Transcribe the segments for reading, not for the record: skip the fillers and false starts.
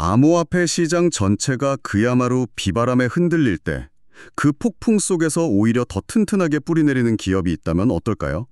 암호화폐 시장 전체가 그야말로 비바람에 흔들릴 때 그 폭풍 속에서 오히려 더 튼튼하게 뿌리내리는 기업이 있다면 어떨까요?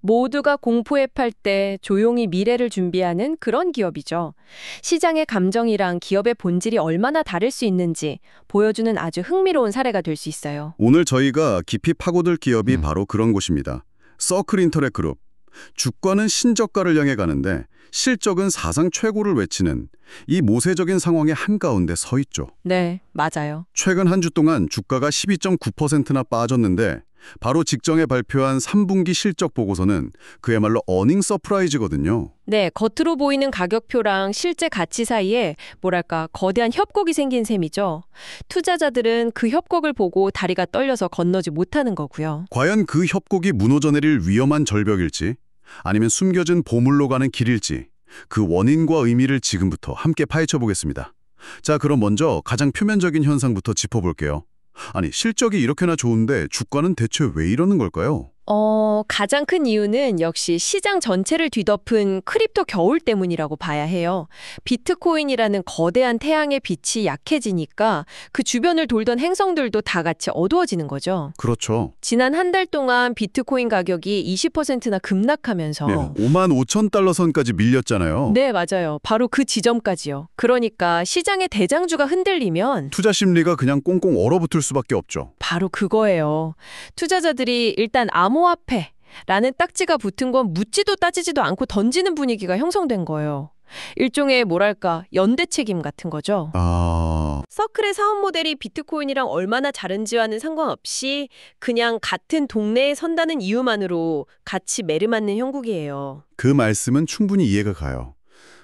모두가 공포에 팔 때 조용히 미래를 준비하는 그런 기업이죠. 시장의 감정이랑 기업의 본질이 얼마나 다를 수 있는지 보여주는 아주 흥미로운 사례가 될 수 있어요. 오늘 저희가 깊이 파고들 기업이 바로 그런 곳입니다. 서클인터넷 그룹. 주가는 신저가를 향해 가는데 실적은 사상 최고를 외치는 이 모세적인 상황의 한가운데 서 있죠. 네, 맞아요. 최근 한 주 동안 주가가 12.9%나 빠졌는데 바로 직전에 발표한 3분기 실적 보고서는 그야말로 어닝 서프라이즈거든요. 네, 겉으로 보이는 가격표랑 실제 가치 사이에 뭐랄까 거대한 협곡이 생긴 셈이죠. 투자자들은 그 협곡을 보고 다리가 떨려서 건너지 못하는 거고요. 과연 그 협곡이 무너져 내릴 위험한 절벽일지 아니면 숨겨진 보물로 가는 길일지 그 원인과 의미를 지금부터 함께 파헤쳐 보겠습니다. 자, 그럼 먼저 가장 표면적인 현상부터 짚어볼게요. 아니, 실적이 이렇게나 좋은데 주가는 대체 왜 이러는 걸까요? 가장 큰 이유는 역시 시장 전체를 뒤덮은 크립토 겨울 때문이라고 봐야 해요. 비트코인이라는 거대한 태양의 빛이 약해지니까 그 주변을 돌던 행성들도 다 같이 어두워지는 거죠. 그렇죠. 지난 한 달 동안 비트코인 가격이 20%나 급락하면서 네, 5만 5천 달러 선까지 밀렸잖아요. 네, 맞아요. 바로 그 지점까지요. 그러니까 시장의 대장주가 흔들리면 투자 심리가 그냥 꽁꽁 얼어붙을 수밖에 없죠. 바로 그거예요. 투자자들이 일단 암호화폐라는 딱지가 붙은 건 묻지도 따지지도 않고 던지는 분위기가 형성된 거예요. 일종의 뭐랄까 연대 책임 같은 거죠. 서클의 사업 모델이 비트코인이랑 얼마나 다른지와는 상관없이 그냥 같은 동네에 선다는 이유만으로 같이 매르맞는 형국이에요. 그 말씀은 충분히 이해가 가요.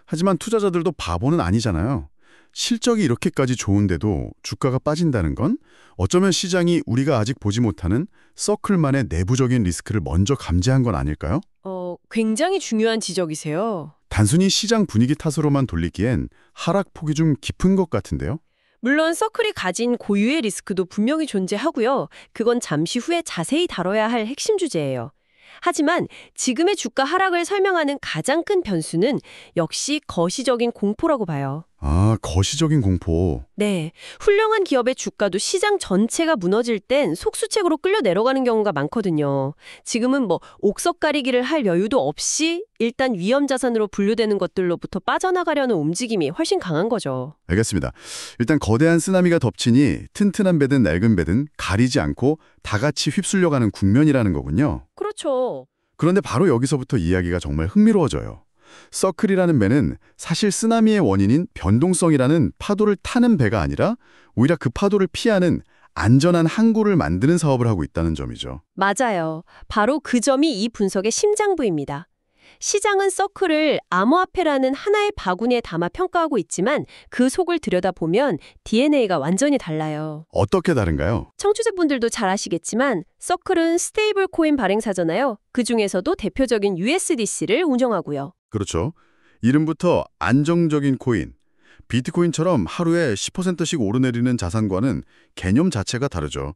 하지만 투자자들도 바보는 아니잖아요. 실적이 이렇게까지 좋은데도 주가가 빠진다는 건 어쩌면 시장이 우리가 아직 보지 못하는 서클만의 내부적인 리스크를 먼저 감지한 건 아닐까요? 굉장히 중요한 지적이세요. 단순히 시장 분위기 탓으로만 돌리기엔 하락폭이 좀 깊은 것 같은데요? 물론 서클이 가진 고유의 리스크도 분명히 존재하고요. 그건 잠시 후에 자세히 다뤄야 할 핵심 주제예요. 하지만 지금의 주가 하락을 설명하는 가장 큰 변수는 역시 거시적인 공포라고 봐요. 거시적인 공포. 네, 훌륭한 기업의 주가도 시장 전체가 무너질 땐 속수책으로 끌려 내려가는 경우가 많거든요. 지금은 뭐 옥석 가리기를 할 여유도 없이 일단 위험 자산으로 분류되는 것들로부터 빠져나가려는 움직임이 훨씬 강한 거죠. 알겠습니다. 일단 거대한 쓰나미가 덮치니 튼튼한 배든 낡은 배든 가리지 않고 다 같이 휩쓸려가는 국면이라는 거군요. 그렇죠. 그런데 바로 여기서부터 이야기가 정말 흥미로워져요. 서클이라는 배는 사실 쓰나미의 원인인 변동성이라는 파도를 타는 배가 아니라 오히려 그 파도를 피하는 안전한 항구를 만드는 사업을 하고 있다는 점이죠. 맞아요. 바로 그 점이 이 분석의 심장부입니다. 시장은 서클을 암호화폐라는 하나의 바구니에 담아 평가하고 있지만 그 속을 들여다보면 DNA가 완전히 달라요. 어떻게 다른가요? 청취자분들도 잘 아시겠지만 서클은 스테이블 코인 발행사잖아요. 그중에서도 대표적인 USDC를 운영하고요. 그렇죠. 이름부터 안정적인 코인. 비트코인처럼 하루에 10%씩 오르내리는 자산과는 개념 자체가 다르죠.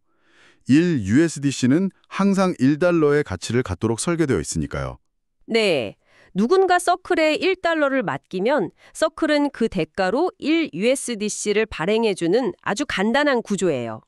1 USDC는 항상 1달러의 가치를 갖도록 설계되어 있으니까요. 네. 누군가 서클에 1달러를 맡기면 서클은 그 대가로 1 USDC를 발행해주는 아주 간단한 구조예요.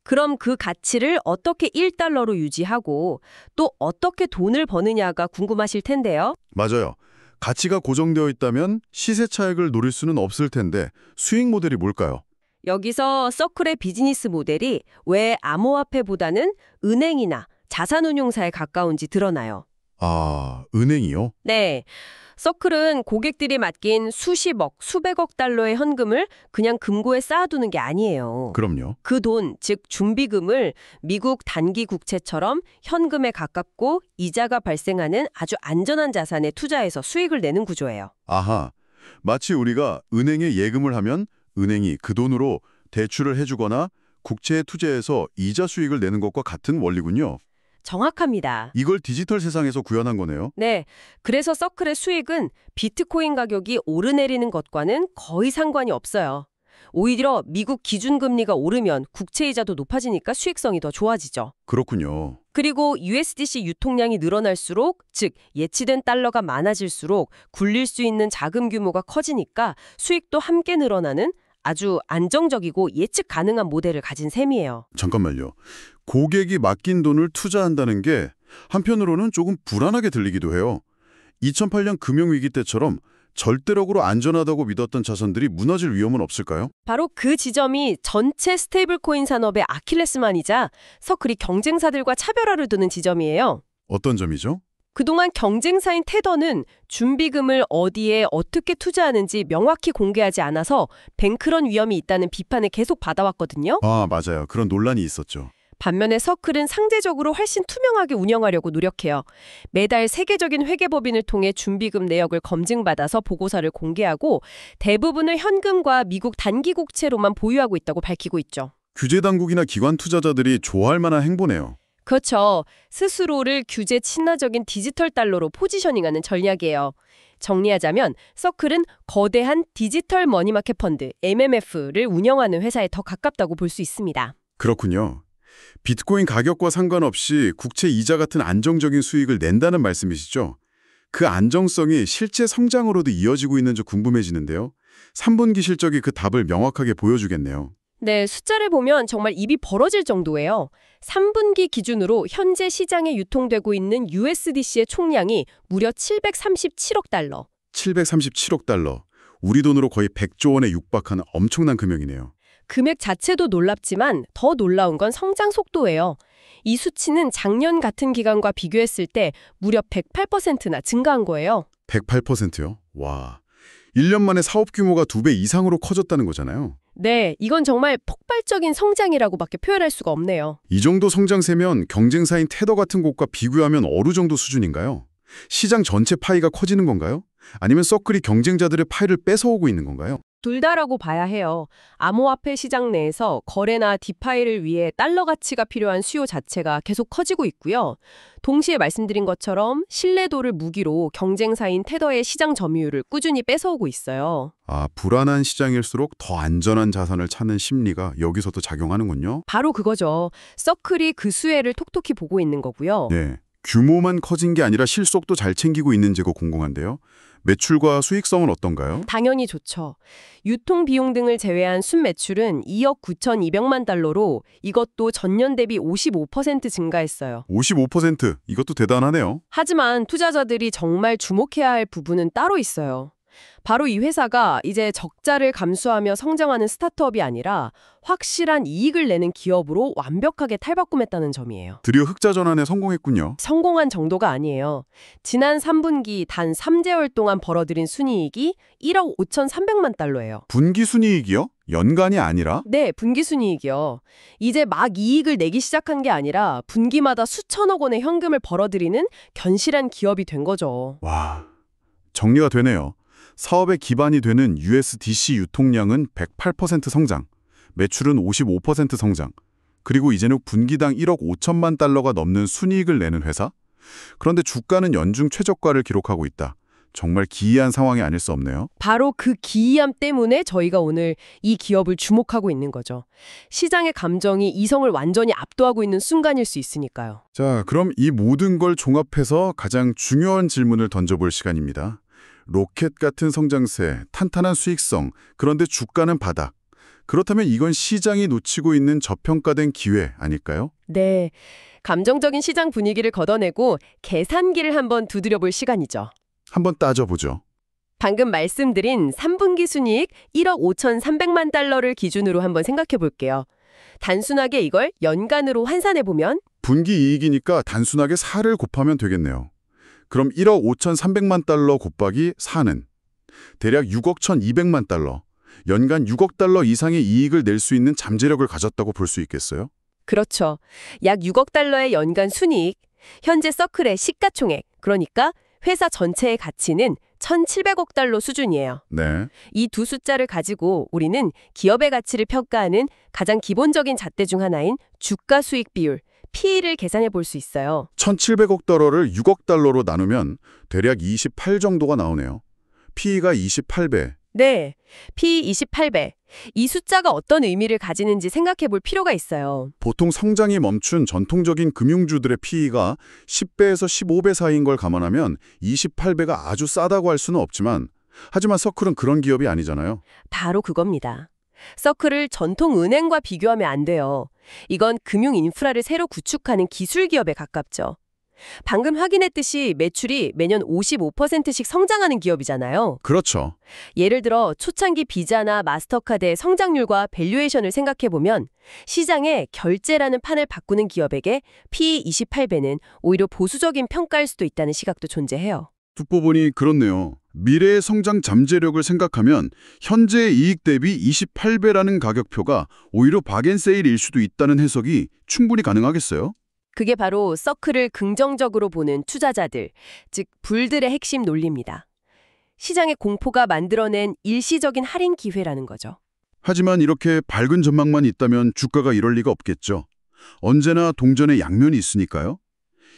그럼 그 가치를 어떻게 1달러로 유지하고 또 어떻게 돈을 버느냐가 궁금하실 텐데요. 맞아요. 가치가 고정되어 있다면 시세 차익을 노릴 수는 없을 텐데 수익 모델이 뭘까요? 여기서 서클의 비즈니스 모델이 왜 암호화폐보다는 은행이나 자산운용사에 가까운지 드러나요. 은행이요? 네. 서클은 고객들이 맡긴 수십억, 수백억 달러의 현금을 그냥 금고에 쌓아두는 게 아니에요. 그럼요. 그 돈, 즉 준비금을 미국 단기 국채처럼 현금에 가깝고 이자가 발생하는 아주 안전한 자산에 투자해서 수익을 내는 구조예요. 마치 우리가 은행에 예금을 하면 은행이 그 돈으로 대출을 해주거나 국채에 투자해서 이자 수익을 내는 것과 같은 원리군요. 정확합니다. 이걸 디지털 세상에서 구현한 거네요. 네. 그래서 서클의 수익은 비트코인 가격이 오르내리는 것과는 거의 상관이 없어요. 오히려 미국 기준금리가 오르면 국채이자도 높아지니까 수익성이 더 좋아지죠. 그렇군요. 그리고 USDC 유통량이 늘어날수록, 즉 예치된 달러가 많아질수록 굴릴 수 있는 자금 규모가 커지니까 수익도 함께 늘어나는 아주 안정적이고 예측 가능한 모델을 가진 셈이에요. 잠깐만요. 고객이 맡긴 돈을 투자한다는 게 한편으로는 조금 불안하게 들리기도 해요. 2008년 금융위기 때처럼 절대적으로 안전하다고 믿었던 자산들이 무너질 위험은 없을까요? 바로 그 지점이 전체 스테이블 코인 산업의 아킬레스만이자 서클이 경쟁사들과 차별화를 두는 지점이에요. 어떤 점이죠? 그동안 경쟁사인 테더는 준비금을 어디에 어떻게 투자하는지 명확히 공개하지 않아서 뱅크런 위험이 있다는 비판을 계속 받아왔거든요. 아, 맞아요. 그런 논란이 있었죠. 반면에 서클은 상대적으로 훨씬 투명하게 운영하려고 노력해요. 매달 세계적인 회계법인을 통해 준비금 내역을 검증받아서 보고서를 공개하고 대부분을 현금과 미국 단기 국채로만 보유하고 있다고 밝히고 있죠. 규제 당국이나 기관 투자자들이 좋아할 만한 행보네요. 그렇죠. 스스로를 규제 친화적인 디지털 달러로 포지셔닝하는 전략이에요. 정리하자면 서클은 거대한 디지털 머니마켓 펀드 MMF를 운영하는 회사에 더 가깝다고 볼 수 있습니다. 그렇군요. 비트코인 가격과 상관없이 국채 이자 같은 안정적인 수익을 낸다는 말씀이시죠? 그 안정성이 실제 성장으로도 이어지고 있는지 궁금해지는데요. 3분기 실적이 그 답을 명확하게 보여주겠네요. 네, 숫자를 보면 정말 입이 벌어질 정도예요. 3분기 기준으로 현재 시장에 유통되고 있는 USDC의 총량이 무려 737억 달러. 737억 달러. 우리 돈으로 거의 100조 원에 육박하는 엄청난 금액이네요. 금액 자체도 놀랍지만 더 놀라운 건 성장 속도예요. 이 수치는 작년 같은 기간과 비교했을 때 무려 108%나 증가한 거예요. 108%요? 와. 1년 만에 사업 규모가 2배 이상으로 커졌다는 거잖아요. 네, 이건 정말 폭발적인 성장이라고밖에 표현할 수가 없네요. 이 정도 성장세면 경쟁사인 테더 같은 곳과 비교하면 어느 정도 수준인가요? 시장 전체 파이가 커지는 건가요? 아니면 서클이 경쟁자들의 파이를 뺏어오고 있는 건가요? 둘 다라고 봐야 해요. 암호화폐 시장 내에서 거래나 디파이를 위해 달러 가치가 필요한 수요 자체가 계속 커지고 있고요. 동시에 말씀드린 것처럼 신뢰도를 무기로 경쟁사인 테더의 시장 점유율을 꾸준히 뺏어오고 있어요. 아, 불안한 시장일수록 더 안전한 자산을 찾는 심리가 여기서도 작용하는군요. 바로 그거죠. 서클이 그 수혜를 톡톡히 보고 있는 거고요. 네. 규모만 커진 게 아니라 실속도 잘 챙기고 있는지가 궁금한데요. 매출과 수익성은 어떤가요? 당연히 좋죠. 유통 비용 등을 제외한 순매출은 2억 9,200만 달러로 이것도 전년 대비 55% 증가했어요. 55%. 이것도 대단하네요. 하지만 투자자들이 정말 주목해야 할 부분은 따로 있어요. 바로 이 회사가 이제 적자를 감수하며 성장하는 스타트업이 아니라 확실한 이익을 내는 기업으로 완벽하게 탈바꿈했다는 점이에요. 드디어 흑자 전환에 성공했군요. 성공한 정도가 아니에요. 지난 3분기 단 3개월 동안 벌어들인 순이익이 1억 5,300만 달러예요. 분기 순이익이요? 연간이 아니라? 네, 분기 순이익이요. 이제 막 이익을 내기 시작한 게 아니라 분기마다 수천억 원의 현금을 벌어들이는 견실한 기업이 된 거죠. 와, 정리가 되네요. 사업의 기반이 되는 USDC 유통량은 108% 성장, 매출은 55% 성장, 그리고 이제는 분기당 1억 5천만 달러가 넘는 순이익을 내는 회사? 그런데 주가는 연중 최저가를 기록하고 있다. 정말 기이한 상황이 아닐 수 없네요. 바로 그 기이함 때문에 저희가 오늘 이 기업을 주목하고 있는 거죠. 시장의 감정이 이성을 완전히 압도하고 있는 순간일 수 있으니까요. 자, 그럼 이 모든 걸 종합해서 가장 중요한 질문을 던져볼 시간입니다. 로켓 같은 성장세, 탄탄한 수익성, 그런데 주가는 바닥. 그렇다면 이건 시장이 놓치고 있는 저평가된 기회 아닐까요? 네, 감정적인 시장 분위기를 걷어내고 계산기를 한번 두드려볼 시간이죠. 한번 따져보죠. 방금 말씀드린 3분기 순이익 1억 5,300만 달러를 기준으로 한번 생각해 볼게요. 단순하게 이걸 연간으로 환산해 보면 분기 이익이니까 단순하게 4를 곱하면 되겠네요. 그럼 1억 5,300만 달러 곱하기 4는 대략 6억 1,200만 달러, 연간 6억 달러 이상의 이익을 낼 수 있는 잠재력을 가졌다고 볼 수 있겠어요? 그렇죠. 약 6억 달러의 연간 순이익, 현재 서클의 시가총액, 그러니까 회사 전체의 가치는 1,700억 달러 수준이에요. 네. 이 두 숫자를 가지고 우리는 기업의 가치를 평가하는 가장 기본적인 잣대 중 하나인 주가 수익 비율, PE를 계산해 볼 수 있어요. 1,700억 달러를 6억 달러로 나누면 대략 28 정도가 나오네요. PE가 28배, 네, P28배. 이 숫자가 어떤 의미를 가지는지 생각해 볼 필요가 있어요. 보통 성장이 멈춘 전통적인 금융주들의 PE가 10배에서 15배 사이인 걸 감안하면 28배가 아주 싸다고 할 수는 없지만 하지만 서클은 그런 기업이 아니잖아요. 바로 그겁니다. 서클을 전통 은행과 비교하면 안 돼요. 이건 금융 인프라를 새로 구축하는 기술 기업에 가깝죠. 방금 확인했듯이 매출이 매년 55%씩 성장하는 기업이잖아요. 그렇죠. 예를 들어 초창기 비자나 마스터카드의 성장률과 밸류에이션을 생각해보면 시장에 결제라는 판을 바꾸는 기업에게 PE 28배는 오히려 보수적인 평가일 수도 있다는 시각도 존재해요. 듣고 보니 그렇네요. 미래의 성장 잠재력을 생각하면 현재의 이익 대비 28배라는 가격표가 오히려 박앤세일일 수도 있다는 해석이 충분히 가능하겠어요? 그게 바로 서클을 긍정적으로 보는 투자자들, 즉 불들의 핵심 논리입니다. 시장의 공포가 만들어낸 일시적인 할인 기회라는 거죠. 하지만 이렇게 밝은 전망만 있다면 주가가 이럴 리가 없겠죠. 언제나 동전의 양면이 있으니까요.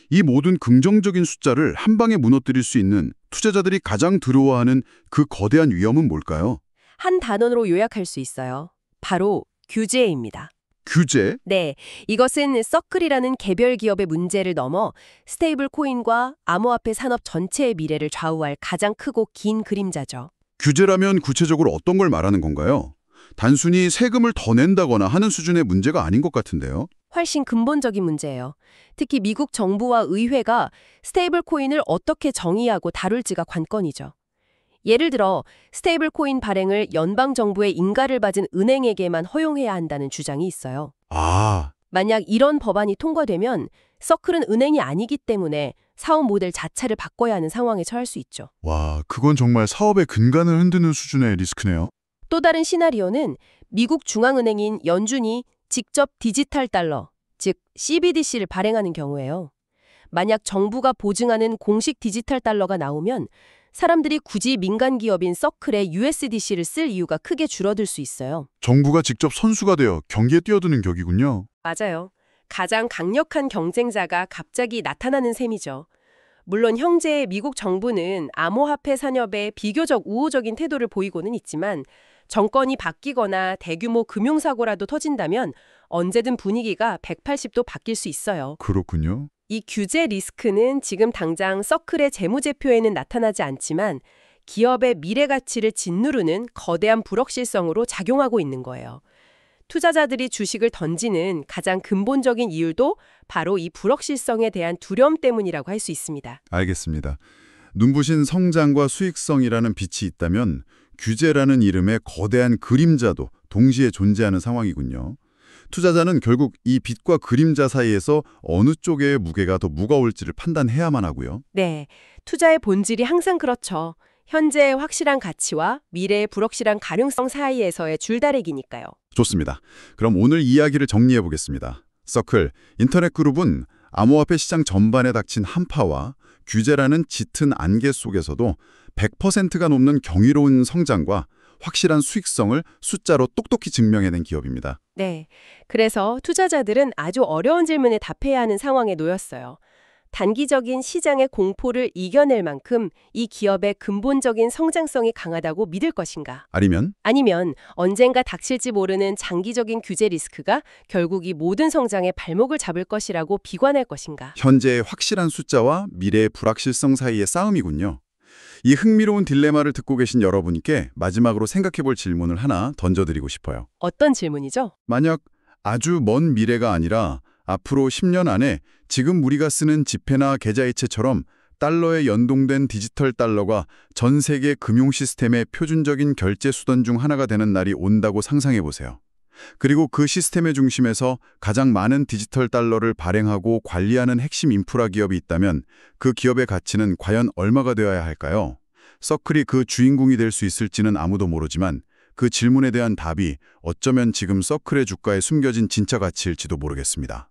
이 모든 긍정적인 숫자를 한 방에 무너뜨릴 수 있는 투자자들이 가장 두려워하는 그 거대한 위험은 뭘까요? 한 단어로 요약할 수 있어요. 바로 규제입니다. 규제? 네, 이것은 서클이라는 개별 기업의 문제를 넘어 스테이블 코인과 암호화폐 산업 전체의 미래를 좌우할 가장 크고 긴 그림자죠. 규제라면 구체적으로 어떤 걸 말하는 건가요? 단순히 세금을 더 낸다거나 하는 수준의 문제가 아닌 것 같은데요. 훨씬 근본적인 문제예요. 특히 미국 정부와 의회가 스테이블 코인을 어떻게 정의하고 다룰지가 관건이죠. 예를 들어 스테이블 코인 발행을 연방 정부의 인가를 받은 은행에게만 허용해야 한다는 주장이 있어요. 아, 만약 이런 법안이 통과되면 서클은 은행이 아니기 때문에 사업 모델 자체를 바꿔야 하는 상황에 처할 수 있죠. 와, 그건 정말 사업의 근간을 흔드는 수준의 리스크네요. 또 다른 시나리오는 미국 중앙은행인 연준이 직접 디지털 달러, 즉 CBDC를 발행하는 경우예요. 만약 정부가 보증하는 공식 디지털 달러가 나오면 사람들이 굳이 민간 기업인 서클의 USDC를 쓸 이유가 크게 줄어들 수 있어요. 정부가 직접 선수가 되어 경기에 뛰어드는 격이군요. 맞아요. 가장 강력한 경쟁자가 갑자기 나타나는 셈이죠. 물론 현재 미국 정부는 암호화폐 산업에 비교적 우호적인 태도를 보이고는 있지만 정권이 바뀌거나 대규모 금융사고라도 터진다면 언제든 분위기가 180도 바뀔 수 있어요. 그렇군요. 이 규제 리스크는 지금 당장 서클의 재무제표에는 나타나지 않지만 기업의 미래 가치를 짓누르는 거대한 불확실성으로 작용하고 있는 거예요. 투자자들이 주식을 던지는 가장 근본적인 이유도 바로 이 불확실성에 대한 두려움 때문이라고 할 수 있습니다. 알겠습니다. 눈부신 성장과 수익성이라는 빛이 있다면 규제라는 이름의 거대한 그림자도 동시에 존재하는 상황이군요. 투자자는 결국 이 빛과 그림자 사이에서 어느 쪽의 무게가 더 무거울지를 판단해야만 하고요. 네, 투자의 본질이 항상 그렇죠. 현재의 확실한 가치와 미래의 불확실한 가능성 사이에서의 줄다리기니까요. 좋습니다. 그럼 오늘 이야기를 정리해 보겠습니다. 서클, 인터넷 그룹은 암호화폐 시장 전반에 닥친 한파와 규제라는 짙은 안개 속에서도 100%가 넘는 경이로운 성장과 확실한 수익성을 숫자로 똑똑히 증명해낸 기업입니다. 네, 그래서 투자자들은 아주 어려운 질문에 답해야 하는 상황에 놓였어요. 단기적인 시장의 공포를 이겨낼 만큼 이 기업의 근본적인 성장성이 강하다고 믿을 것인가? 아니면 언젠가 닥칠지 모르는 장기적인 규제 리스크가 결국 이 모든 성장의 발목을 잡을 것이라고 비관할 것인가? 현재의 확실한 숫자와 미래의 불확실성 사이의 싸움이군요. 이 흥미로운 딜레마를 듣고 계신 여러분께 마지막으로 생각해 볼 질문을 하나 던져드리고 싶어요. 어떤 질문이죠? 만약 아주 먼 미래가 아니라 앞으로 10년 안에 지금 우리가 쓰는 지폐나 계좌이체처럼 달러에 연동된 디지털 달러가 전 세계 금융 시스템의 표준적인 결제 수단 중 하나가 되는 날이 온다고 상상해 보세요. 그리고 그 시스템의 중심에서 가장 많은 디지털 달러를 발행하고 관리하는 핵심 인프라 기업이 있다면 그 기업의 가치는 과연 얼마가 되어야 할까요? 서클이 그 주인공이 될 수 있을지는 아무도 모르지만 그 질문에 대한 답이 어쩌면 지금 서클의 주가에 숨겨진 진짜 가치일지도 모르겠습니다.